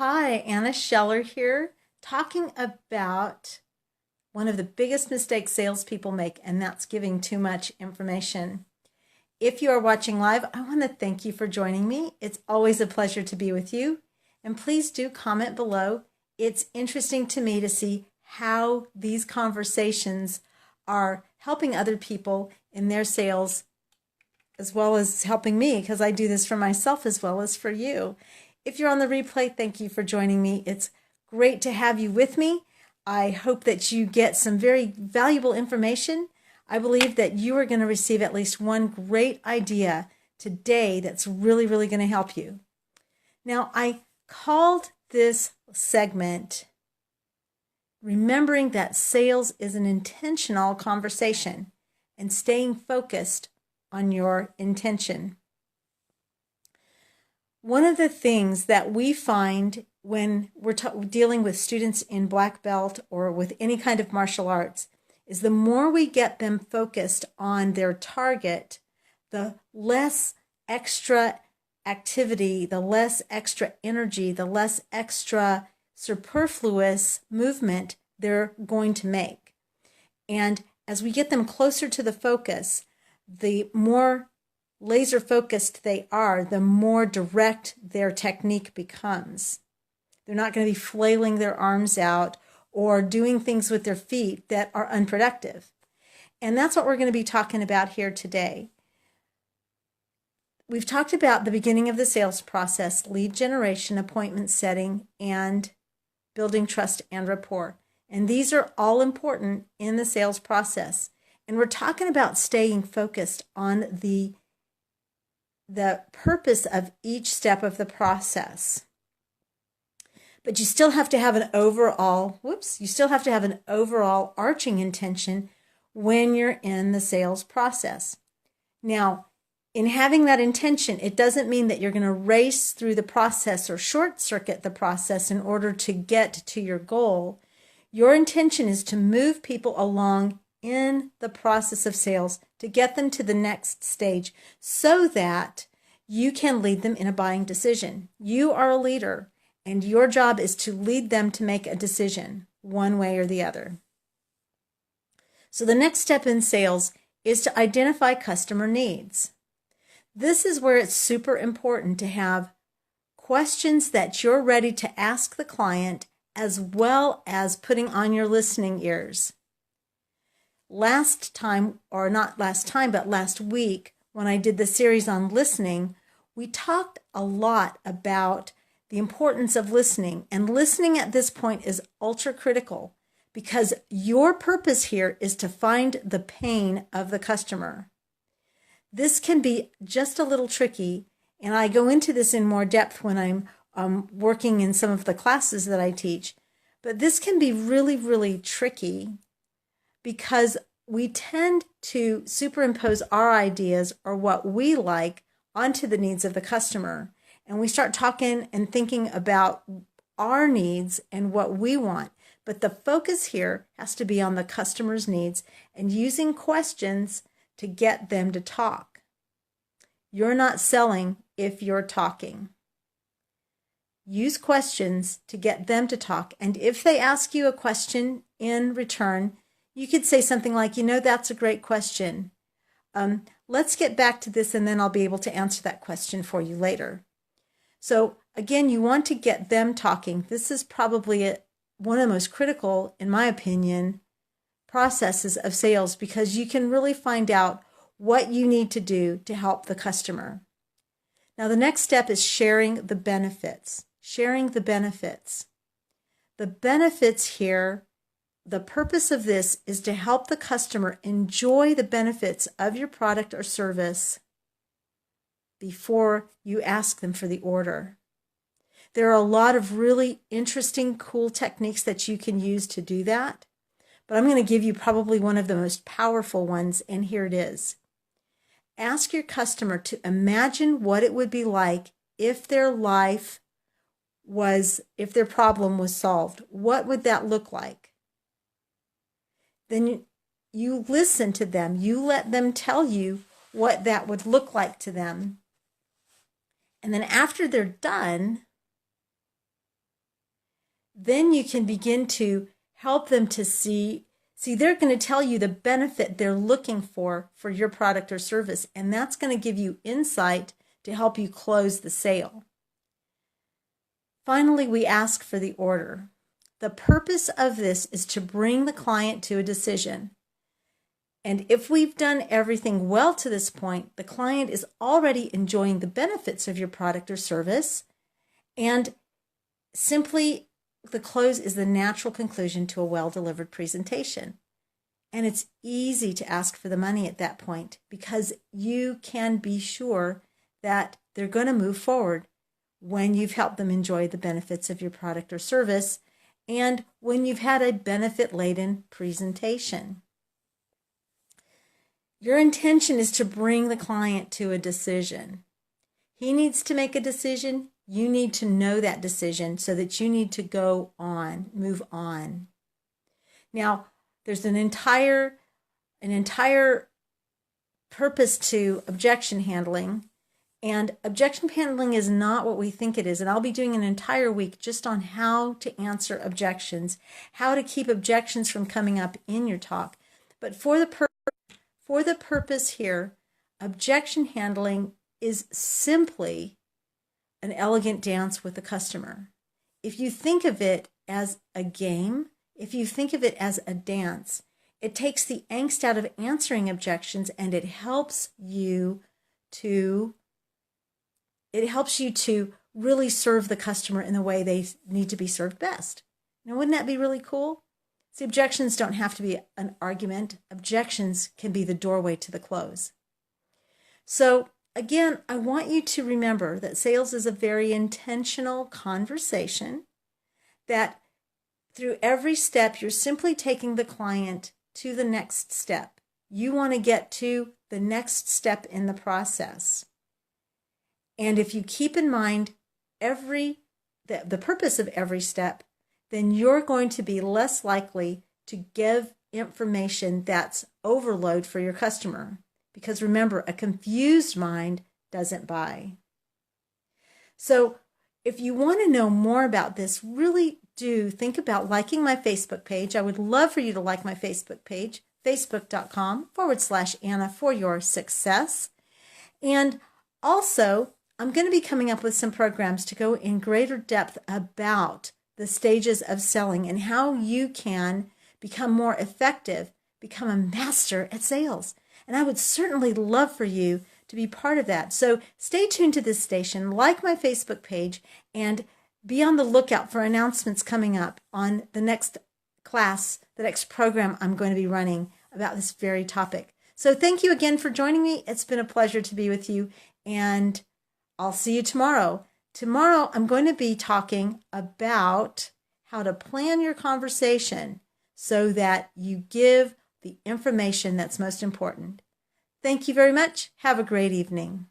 Hi, Anna Scheller here, talking about one of the biggest mistakes salespeople make, and that's giving too much information. If you are watching live, I want to thank you for joining me. It's always a pleasure to be with you. And please do comment below. It's interesting to me to see how these conversations are helping other people in their sales, as well as helping me, because I do this for myself as well as for you. If you're on the replay, thank you for joining me. It's great to have you with me. I hope that you get some very valuable information. I believe that you are going to receive at least one great idea today that's really, really going to help you. Now, I called this segment remembering that sales is an intentional conversation and staying focused on your intention. One of the things that we find when we're dealing with students in black belt or with any kind of martial arts is the more we get them focused on their target, the less extra activity, the less extra energy, the less extra superfluous movement they're going to make. And as we get them closer to the focus, the more laser focused they are, the more direct their technique becomes. They're not going to be flailing their arms out or doing things with their feet that are unproductive. And that's what we're going to be talking about here today. We've talked about the beginning of the sales process, lead generation, appointment setting, and building trust and rapport. And these are all important in the sales process. And we're talking about staying focused on the purpose of each step of the process. But you still have to have an overall, arching intention when you're in the sales process. Now, in having that intention, it doesn't mean that you're going to race through the process or short circuit the process in order to get to your goal. Your intention is to move people along in the process of sales to get them to the next stage so that you can lead them in a buying decision. You are a leader, and your job is to lead them to make a decision one way or the other. So the next step in sales is to identify customer needs. This is where it's super important to have questions that you're ready to ask the client as well as putting on your listening ears. Last week, when I did the series on listening, we talked a lot about the importance of listening. And listening at this point is ultra critical because your purpose here is to find the pain of the customer. This can be just a little tricky, and I go into this in more depth when I'm working in some of the classes that I teach. But this can be really, really tricky because we tend to superimpose our ideas or what we like onto the needs of the customer. And we start talking and thinking about our needs and what we want. But the focus here has to be on the customer's needs and using questions to get them to talk. You're not selling if you're talking. Use questions to get them to talk. And if they ask you a question in return, you could say something like, that's a great question. Let's get back to this and then I'll be able to answer that question for you later. So again, you want to get them talking. This is probably one of the most critical, in my opinion, processes of sales because you can really find out what you need to do to help the customer. Now, the next step is sharing the benefits. Sharing the benefits. The benefits here, the purpose of this is to help the customer enjoy the benefits of your product or service before you ask them for the order. There are a lot of really interesting, cool techniques that you can use to do that, but I'm going to give you probably one of the most powerful ones, and here it is. Ask your customer to imagine what it would be like if their problem was solved. What would that look like? Then you listen to them. You let them tell you what that would look like to them. And then after they're done, then you can begin to help them to see they're going to tell you the benefit they're looking for your product or service, and that's going to give you insight to help you close the sale. Finally, we ask for the order. The purpose of this is to bring the client to a decision. And if we've done everything well to this point, the client is already enjoying the benefits of your product or service, and simply the close is the natural conclusion to a well-delivered presentation. And it's easy to ask for the money at that point because you can be sure that they're going to move forward when you've helped them enjoy the benefits of your product or service and when you've had a benefit-laden presentation. Your intention is to bring the client to a decision. He needs to make a decision. You need to know that decision so that you need to move on. Now, there's an entire purpose to objection handling, and objection handling is not what we think it is. And I'll be doing an entire week just on how to answer objections, how to keep objections from coming up in your talk. But for the purpose here, objection handling is simply an elegant dance with the customer. If you think of it as a game, if you think of it as a dance, it takes the angst out of answering objections and it helps you to really serve the customer in the way they need to be served best. Now, wouldn't that be really cool? See, objections don't have to be an argument. Objections can be the doorway to the close. So, again, I want you to remember that sales is a very intentional conversation, that through every step, you're simply taking the client to the next step. You want to get to the next step in the process. And if you keep in mind the purpose of every step, then you're going to be less likely to give information that's overload for your customer. Because remember, a confused mind doesn't buy. So if you want to know more about this, really do think about liking my Facebook page. I would love for you to like my Facebook page, facebook.com/Anna for your success. And also, I'm going to be coming up with some programs to go in greater depth about the stages of selling and how you can become more effective, become a master at sales. And I would certainly love for you to be part of that. So stay tuned to this station, like my Facebook page, and be on the lookout for announcements coming up on the next class, the next program I'm going to be running about this very topic. So thank you again for joining me. It's been a pleasure to be with you, and I'll see you tomorrow. Tomorrow, I'm going to be talking about how to plan your conversation so that you give the information that's most important. Thank you very much. Have a great evening.